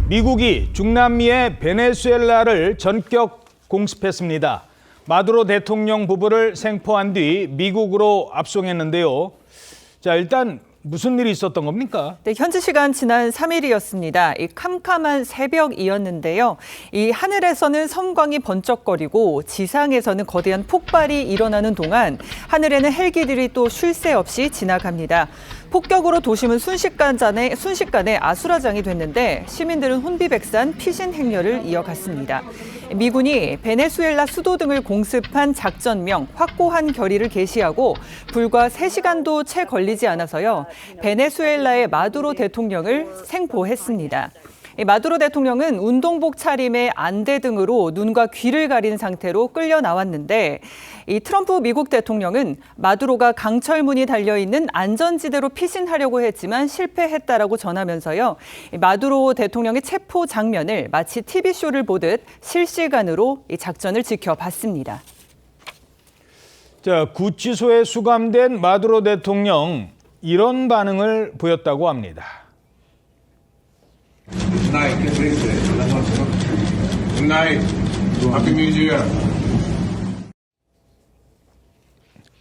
미국이 중남미의 베네수엘라를 전격 공습했습니다. 마두로 대통령 부부를 생포한 뒤 미국으로 압송했는데요. 자, 일단 무슨 일이 있었던 겁니까? 네, 현지 시간 지난 3일이었습니다. 이 캄캄한 새벽이었는데요. 이 하늘에서는 섬광이 번쩍거리고 지상에서는 거대한 폭발이 일어나는 동안 하늘에는 헬기들이 또 쉴 새 없이 지나갑니다. 폭격으로 도심은 순식간에 아수라장이 됐는데 시민들은 혼비백산 피신 행렬을 이어갔습니다. 미군이 베네수엘라 수도 등을 공습한 작전명 확고한 결의를 게시하고 불과 3시간도 채 걸리지 않아서요. 베네수엘라의 마두로 대통령을 생포했습니다. 마두로 대통령은 운동복 차림에 안대 등으로 눈과 귀를 가린 상태로 끌려 나왔는데 이 트럼프 미국 대통령은 마두로가 강철문이 달려있는 안전지대로 피신하려고 했지만 실패했다라고 전하면서요. 마두로 대통령의 체포 장면을 마치 TV쇼를 보듯 실시간으로 이 작전을 지켜봤습니다. 자, 구치소에 수감된 마두로 대통령 이런 반응을 보였다고 합니다. Good night. Get ready for it. Good night. Happy New Year.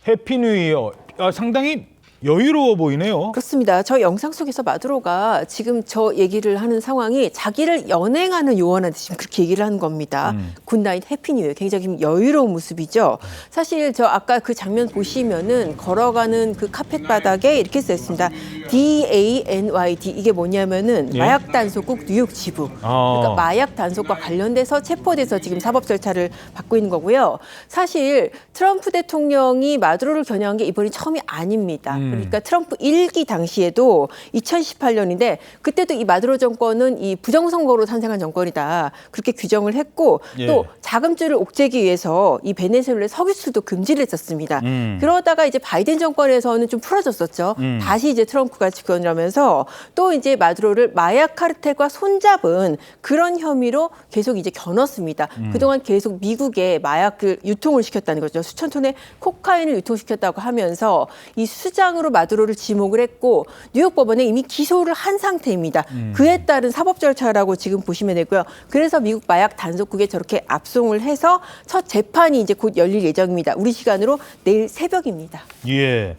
해피 뉴 이어. 상당히 여유로워 보이네요. 그렇습니다. 저 영상 속에서 마두로가 지금 저 얘기를 하는 상황이 자기를 연행하는 요원한테 지금 그렇게 얘기를 하는 겁니다. 굿나잇 해피 뉴 이어. 굉장히 여유로운 모습이죠. 사실 저 아까 그 장면 보시면은 걸어가는 그 카펫 바닥에 이렇게 써 있습니다. DANYD 이게 뭐냐면은 예? 마약 단속국 뉴욕 지부. 그러니까 마약 단속과 관련돼서 체포돼서 지금 사법 절차를 받고 있는 거고요. 사실 트럼프 대통령이 마두로를 겨냥한 게 이번이 처음이 아닙니다. 그러니까 트럼프 1기 당시에도 2018년인데 그때도 이 마두로 정권은 이 부정선거로 탄생한 정권이다. 그렇게 규정을 했고 예. 또 자금줄을 옥죄기 위해서 이 베네수엘라의 석유 수출도 금지를 했었습니다. 그러다가 이제 바이든 정권에서는 좀 풀어졌었죠. 다시 이제 트럼프가 집권을 하면서 또 이제 마두로를 마약 카르텔과 손잡은 그런 혐의로 계속 이제 겨눴습니다. 그동안 계속 미국에 마약을 유통을 시켰다는 거죠. 수천 톤의 코카인을 유통시켰다고 하면서 이 수장으로 마두로를 지목을 했고 뉴욕 법원에 이미 기소를 한 상태입니다. 그에 따른 사법 절차라고 지금 보시면 되고요. 그래서 미국 마약 단속국에 저렇게 압송을 해서 첫 재판이 이제 곧 열릴 예정입니다. 우리 시간으로 내일 새벽입니다. 예.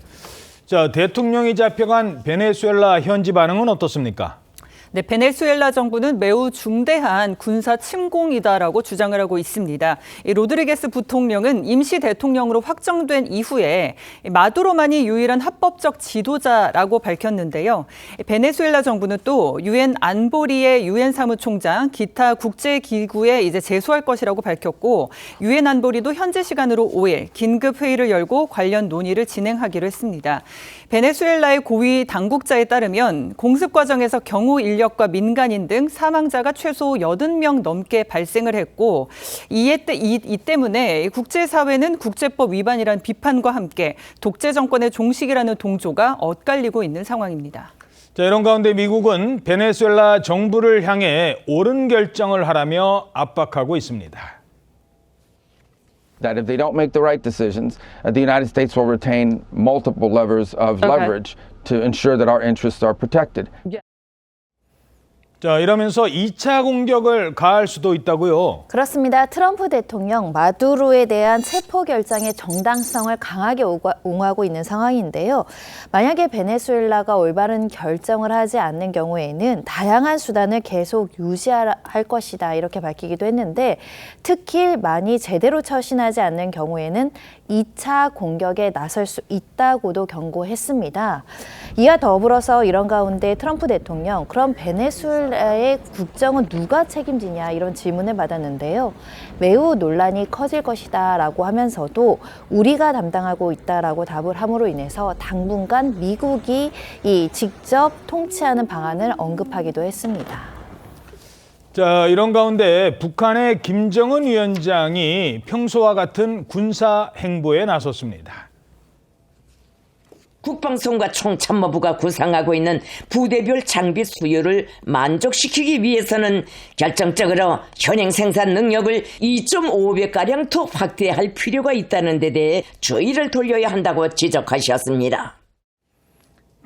자, 대통령이 잡혀간 베네수엘라 현지 반응은 어떻습니까? 네, 베네수엘라 정부는 매우 중대한 군사 침공이다라고 주장을 하고 있습니다. 로드리게스 부통령은 임시 대통령으로 확정된 이후에 마두로만이 유일한 합법적 지도자라고 밝혔는데요. 베네수엘라 정부는 또 유엔 안보리의 유엔 사무총장, 기타 국제기구에 이제 제소할 것이라고 밝혔고 유엔 안보리도 현지 시간으로 5일 긴급 회의를 열고 관련 논의를 진행하기로 했습니다. 베네수엘라의 고위 당국자에 따르면 공습 과정에서 경호 인력과 민간인 등 사망자가 최소 80명 넘게 발생을 했고 이 때문에 국제사회는 국제법 위반이라는 비판과 함께 독재 정권의 종식이라는 동조가 엇갈리고 있는 상황입니다. 자, 이런 가운데 미국은 베네수엘라 정부를 향해 옳은 결정을 하라며 압박하고 있습니다. That if they don't make the right decisions, the United States will retain multiple levers of leverage to ensure that our interests are protected. 자, 이러면서 2차 공격을 가할 수도 있다고요. 그렇습니다. 트럼프 대통령 마두로에 대한 체포 결정의 정당성을 강하게 옹호하고 있는 상황인데요. 만약에 베네수엘라가 올바른 결정을 하지 않는 경우에는 다양한 수단을 계속 유지할 것이다 이렇게 밝히기도 했는데 특히 만이 제대로 처신하지 않는 경우에는 2차 공격에 나설 수 있다고도 경고했습니다. 이와 더불어서 이런 가운데 트럼프 대통령 그럼 베네수엘라의 국정은 누가 책임지냐 이런 질문을 받았는데요. 매우 논란이 커질 것이다 라고 하면서도 우리가 담당하고 있다라고 답을 함으로 인해서 당분간 미국이 직접 통치하는 방안을 언급하기도 했습니다. 자, 이런 가운데 북한의 김정은 위원장이 평소와 같은 군사 행보에 나섰습니다. 국방성과 총참모부가 구상하고 있는 부대별 장비 수요를 만족시키기 위해서는 결정적으로 현행 생산 능력을 2.5배가량 더 확대할 필요가 있다는 데 대해 주의를 돌려야 한다고 지적하셨습니다.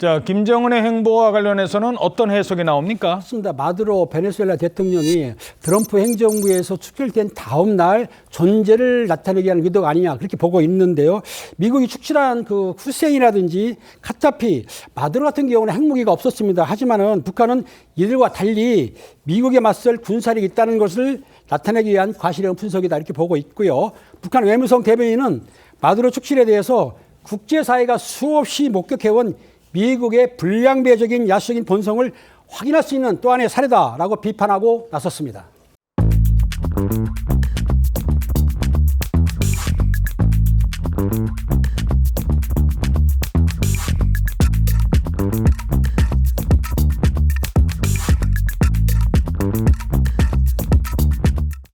자, 김정은의 행보와 관련해서는 어떤 해석이 나옵니까? 맞습니다. 마두로 베네수엘라 대통령이 트럼프 행정부에서 축출된 다음 날 존재를 나타내기 위한 의도가 아니냐 그렇게 보고 있는데요. 미국이 축출한 그 후세인이라든지 카타피, 마두로 같은 경우는 핵무기가 없었습니다. 하지만은 북한은 이들과 달리 미국에 맞설 군사력이 있다는 것을 나타내기 위한 과시력 분석이다 이렇게 보고 있고요. 북한 외무성 대변인은 마두로 축출에 대해서 국제사회가 수없이 목격해온 미국의 불량배적인 야수적인 본성을 확인할 수 있는 또 하나의 사례다라고 비판하고 나섰습니다.